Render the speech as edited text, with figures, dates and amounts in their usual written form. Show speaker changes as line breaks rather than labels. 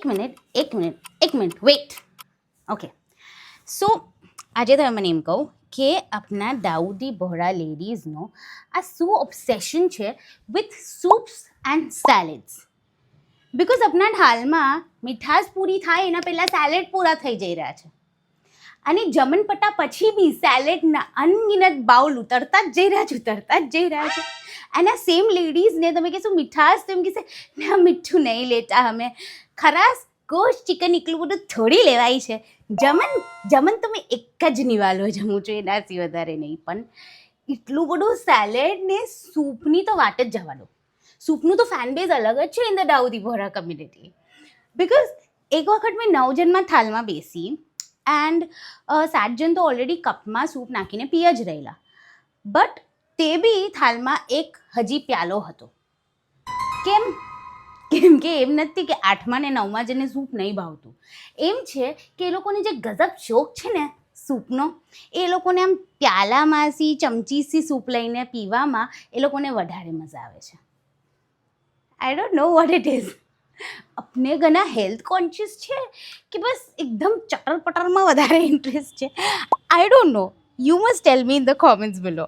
Minute weight. Okay, સો આજે તમે મને એમ કહું કે આપણા દાઉદી બોહરા લેડીઝનો આ શું ઓબ્સેશન છે વિથ સૂપ્સ એન્ડ સેલેડ્સ? બિકોઝ આપણા હાલમાં મીઠાશ પૂરી થાય એના પહેલાં સેલેડ પૂરા થઈ જઈ રહ્યા છે, અને જમનપટા પછી બી સેલેડના અનગિનત બાઉલ ઉતરતા જ જઈ રહ્યા છે. અને આ સેમ લેડીઝને તમે કહેશો મીઠાશ, તો એમ કહેશે ના મીઠું નહીં લેતા અમે, ખરાશ ગોશ ચિકન એટલું બધું થોડી લેવાય છે, જમન તમે એક જ નિવાલો જમવું જોઈએ, એનાથી વધારે નહીં. પણ એટલું બધું સેલેડ ને સૂપની તો વાત જ જવા દો. સૂપનું તો ફેન બેઝ અલગ જ છે in the Dawoodi Bohra community. Because એક વખત મેં 9 જણમાં થાલમાં બેસી એન્ડ 7 જણ તો ઓલરેડી કપમાં સૂપ નાખીને પી જ રહેલા, બટ તે બી થાલમાં એક હજી પ્યાલો હતો. કેમ કે એમ નથી કે 8મા ને 9મા જણને સૂપ નહીં ભાવતું, એમ છે કે એ લોકોને જે ગજબ શોખ છે ને સૂપનો, એ લોકોને આમ પ્યાલામાંથી ચમચીથી સૂપ લઈને પીવામાં એ લોકોને વધારે મજા આવે છે. I don't know what it is. अपने घना हेल्थ कॉन्शियस છે કે બસ એકદમ ચટર પટરમાં વધારે ઇન્ટરેસ્ટ છે? I don't know. You must tell me in the comments below.